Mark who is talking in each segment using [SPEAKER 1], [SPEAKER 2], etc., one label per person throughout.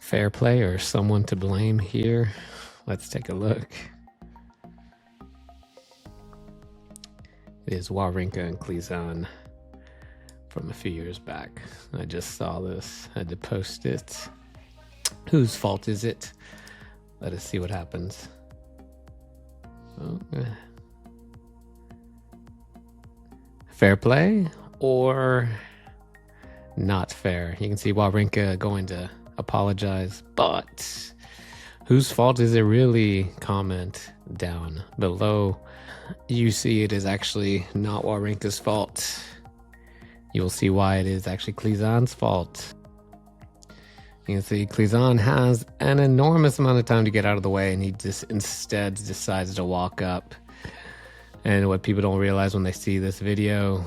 [SPEAKER 1] Fair play or someone to blame here? Let's take a look. It is Wawrinka and Klizan from a few years back. I just saw this, had to post it. Whose fault is it? Let us see what happens. Fair play or not fair? You can see Wawrinka going to apologize, but whose fault is it really? Comment down below. You see it is actually not Wawrinka's fault. You'll see why it is actually Klizan's fault. You can see Klizan has an enormous amount of time to get out of the way, and he just instead decides to walk up. And what people don't realize when they see this video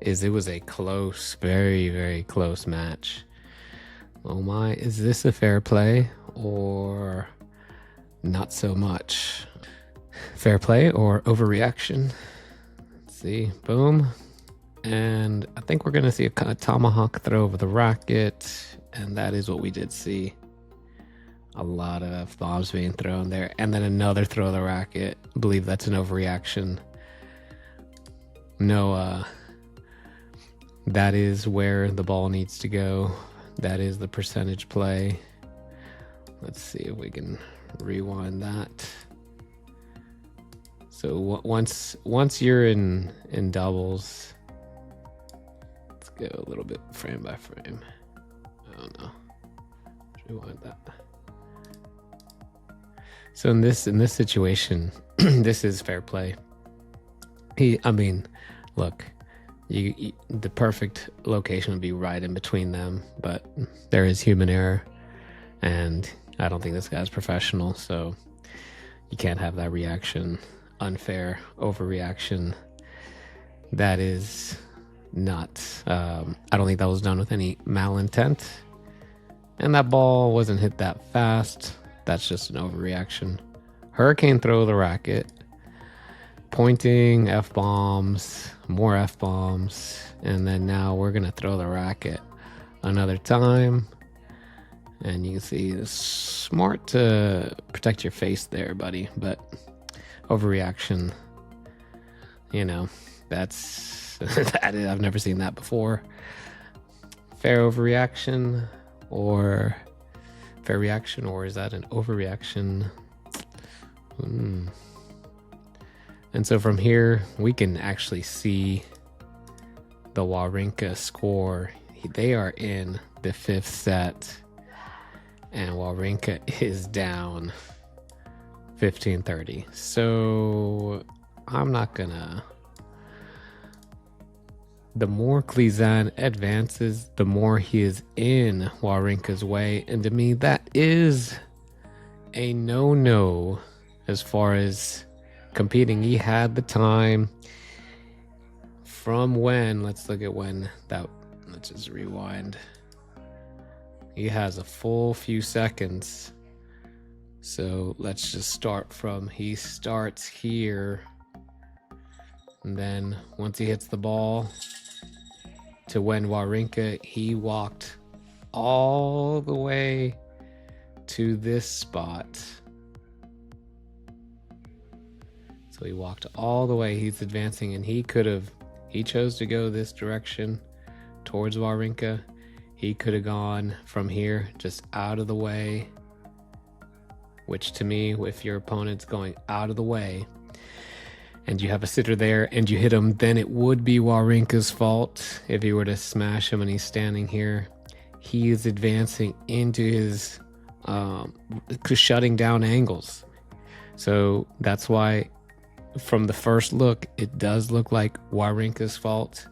[SPEAKER 1] is it was a close, very, very close match. Oh my, is this a fair play or not so much? Fair play or overreaction? Let's see, boom. And I think we're gonna see a tomahawk throw over the racket, and that is what we did see. A lot of F-bombs being thrown there, and then another throw of the racket. I believe that's an overreaction. No, that is where the ball needs to go. That is the percentage play. Let's see if we can rewind that. So once you're in doubles, let's go a little bit frame by frame. I don't know. Let's rewind that. So in this situation, this is fair play. Look, the perfect location would be right in between them, but there is human error, and I don't think this guy's professional, so you can't have that reaction. Unfair overreaction. That is not, I don't think that was done with any malintent, and that ball wasn't hit that fast. That's just an overreaction. Hurricane throw the racket, pointing, F-bombs, more F-bombs, and then now we're gonna throw the racket another time. And you can see it's smart to protect your face there, buddy, but overreaction, you know, that's I've never seen that before. Fair overreaction or fair reaction, or is that an overreaction? And so from here, we can actually see the Wawrinka score. They are in the fifth set, and Wawrinka is down 15-30. So I'm not gonna... The more Klizan advances, the more he is in Wawrinka's way. And to me, that is a no-no as far as competing. He had the time from when, let's look at when that, let's just rewind. He has a full few seconds. So let's just start from, he starts here. And then once he hits the ball to when Wawrinka, he walked all the way to this spot. So he walked all the way, he's advancing, and he chose to go this direction towards Wawrinka. He could have gone from here, just out of the way, which to me, if your opponent's going out of the way and you have a sitter there and you hit him, then it would be Wawrinka's fault if he were to smash him and he's standing here. He is advancing into his shutting down angles. So that's why from the first look, it does look like Wawrinka's fault.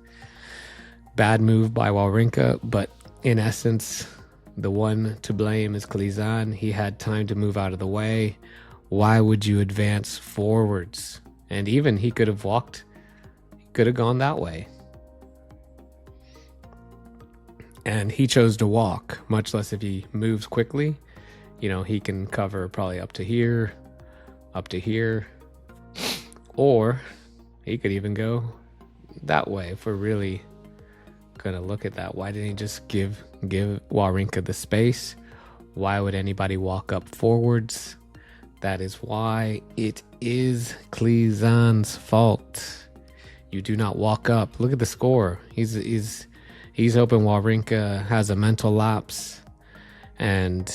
[SPEAKER 1] Bad move by Wawrinka, but in essence, the one to blame is Klizan. He had time to move out of the way. Why would you advance forwards? And even he could have walked, he could have gone that way. And he chose to walk, much less if he moves quickly. You know, he can cover probably up to here, or he could even go that way if we're really gonna look at that. Why didn't he just give Wawrinka the space? Why would anybody walk up forwards? That is why it is Klizan's fault. You do not walk up. Look at the score. He's hoping Wawrinka has a mental lapse. And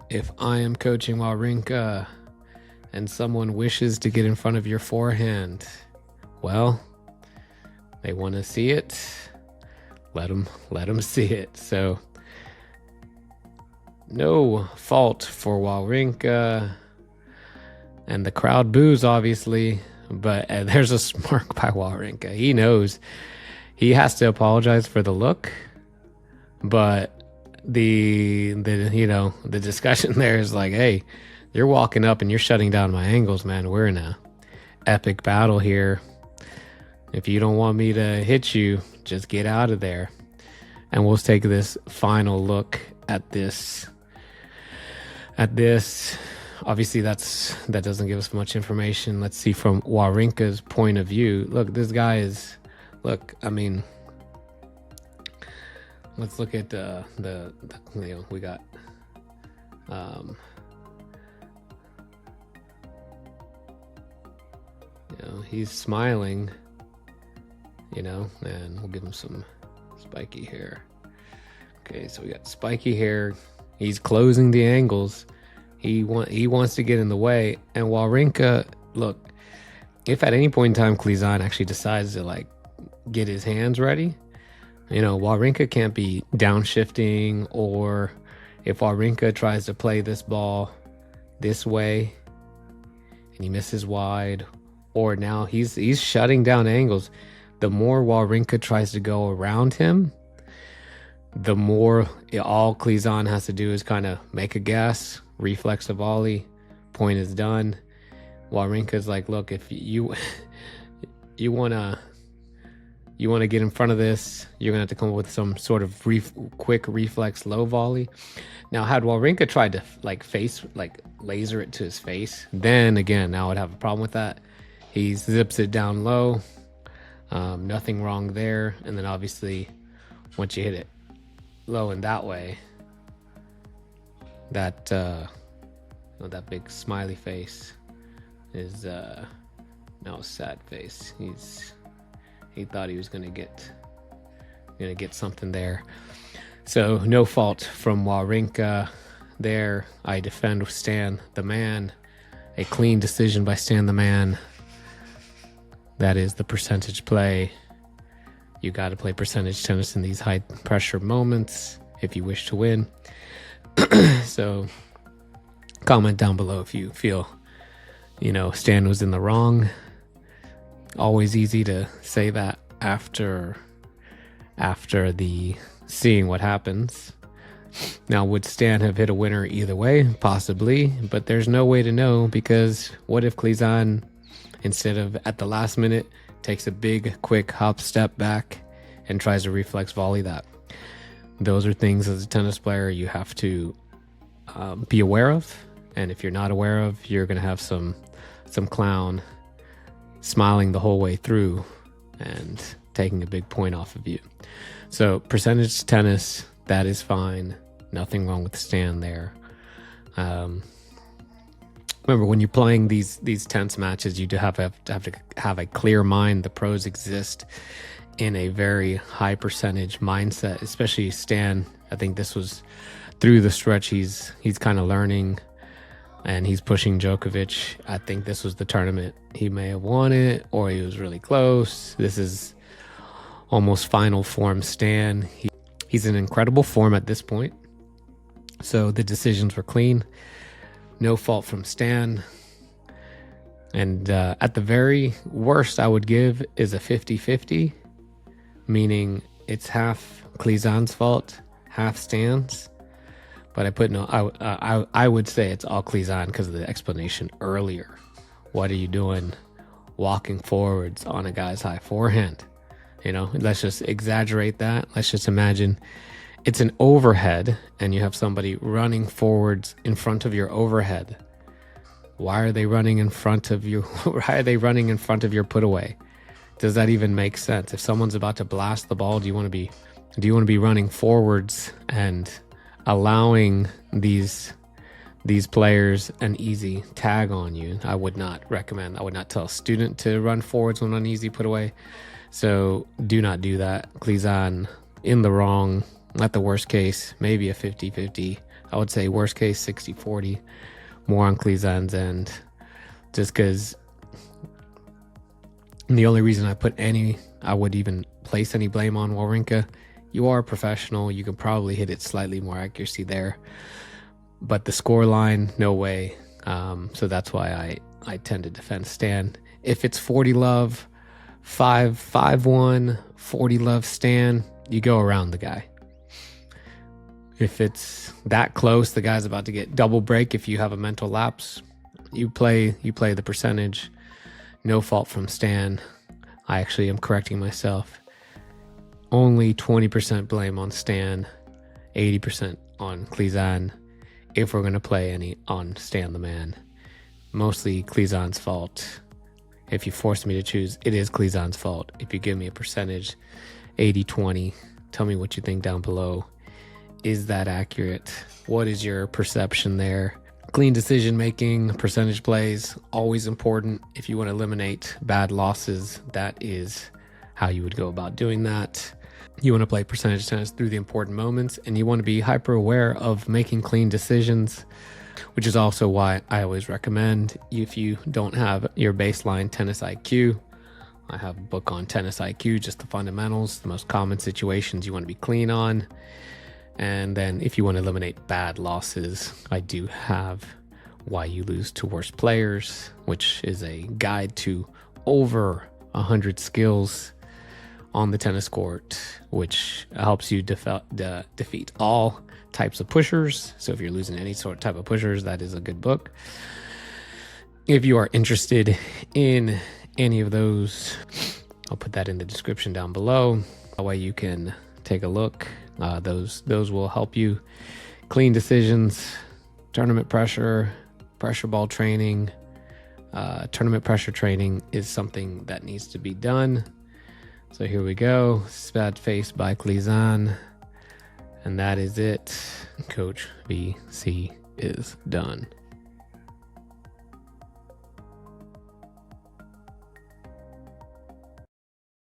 [SPEAKER 1] if I am coaching Wawrinka and someone wishes to get in front of your forehand, well, they want to see it. Let them see it. So no fault for Wawrinka. And the crowd boos, obviously, but there's a smirk by Wawrinka. He knows he has to apologize for the look, but the discussion there is like, hey, you're walking up and you're shutting down my angles, man. We're in a epic battle here. If you don't want me to hit you, just get out of there. And we'll take this final look at this. Obviously, that doesn't give us much information. Let's see from Wawrinka's point of view. Look, this guy is. Look, I mean, let's look at we got. He's smiling. And we'll give him some spiky hair. Okay, so we got spiky hair. He's closing the angles. He wants to get in the way. And Wawrinka, look, if at any point in time Klizan actually decides to get his hands ready, Wawrinka can't be downshifting, or if Wawrinka tries to play this ball this way and he misses wide, or now he's shutting down angles. The more Wawrinka tries to go around him, the more all Klizan has to do is kind of make a guess, reflex the volley, point is done. Wawrinka's like, look, if you wanna get in front of this, you're gonna have to come up with some sort of quick reflex low volley. Now, had Wawrinka tried to laser it to his face, then again, now I'd have a problem with that. He zips it down low. Nothing wrong there. And then obviously, once you hit it low in that way, that big smiley face is now a sad face. He thought he was gonna get something there. So no fault from Wawrinka there. I defend Stan the man. A clean decision by Stan the man. That is the percentage play. You got to play percentage tennis in these high pressure moments if you wish to win. So comment down below if you feel, Stan was in the wrong. Always easy to say that after the seeing what happens. Now, would Stan have hit a winner either way? Possibly, but there's no way to know, because what if Klizan, instead of at the last minute, takes a big, quick hop step back and tries to reflex volley that? Those are things as a tennis player you have to be aware of. And if you're not aware of, you're going to have some clown smiling the whole way through and taking a big point off of you. So percentage tennis, that is fine. Nothing wrong with Stan there. Remember, when you're playing these tense matches, you do have to have a clear mind. The pros exist in a very high percentage mindset, especially Stan. I think this was through the stretch. He's kind of learning, and he's pushing Djokovic. I think this was the tournament he may have won it, or he was really close. This is almost final form Stan. He's in incredible form at this point. So the decisions were clean. No fault from Stan. And at the very worst I would give is a 50-50, meaning it's half Klizan's fault, half Stan's. But I would say it's all Klizan because of the explanation earlier. What are you doing walking forwards on a guy's high forehand? Let's just exaggerate that. Let's just imagine it's an overhead and you have somebody running forwards in front of your overhead. Why are they running in front of you? Why are they running in front of your put away? Does that even make sense? If someone's about to blast the ball, do you want to be running forwards and allowing these players an easy tag on you, I would not recommend. I would not tell a student to run forwards when on easy put away. So do not do that. Klizan in the wrong, at the worst case, maybe a 50-50. I would say worst case 60-40, more on Klizan's end, just because the only reason I would even place any blame on Wawrinka, you are a professional. You can probably hit it slightly more accuracy there, but the score line, no way. So that's why I tend to defend Stan. If it's 40 love, 5-1, 40 love Stan, you go around the guy. If it's that close, the guy's about to get double break. If you have a mental lapse, you play the percentage. No fault from Stan. I actually am correcting myself. Only 20% blame on Stan, 80% on Klizan. If we're going to play any on Stan the man, mostly Klizan's fault. If you force me to choose, it is Klizan's fault. If you give me a percentage, 80-20, tell me what you think down below. Is that accurate? What is your perception there? Clean decision making, percentage plays, always important. If you want to eliminate bad losses, that is how you would go about doing that. You want to play percentage tennis through the important moments, and you want to be hyper aware of making clean decisions, which is also why I always recommend, if you don't have your baseline tennis IQ, I have a book on tennis IQ, just the fundamentals, the most common situations you want to be clean on. And then if you want to eliminate bad losses, I do have Why You Lose to Worst Players, which is a guide to over 100 skills on the tennis court, which helps you defeat all types of pushers. So if you're losing any sort of type of pushers, that is a good book. If you are interested in any of those, I'll put that in the description down below. That way you can take a look. Those will help you. Clean decisions, tournament pressure ball training. Tournament pressure training is something that needs to be done. So here we go. Spat face by Klizan. And that is it. Coach VC is done.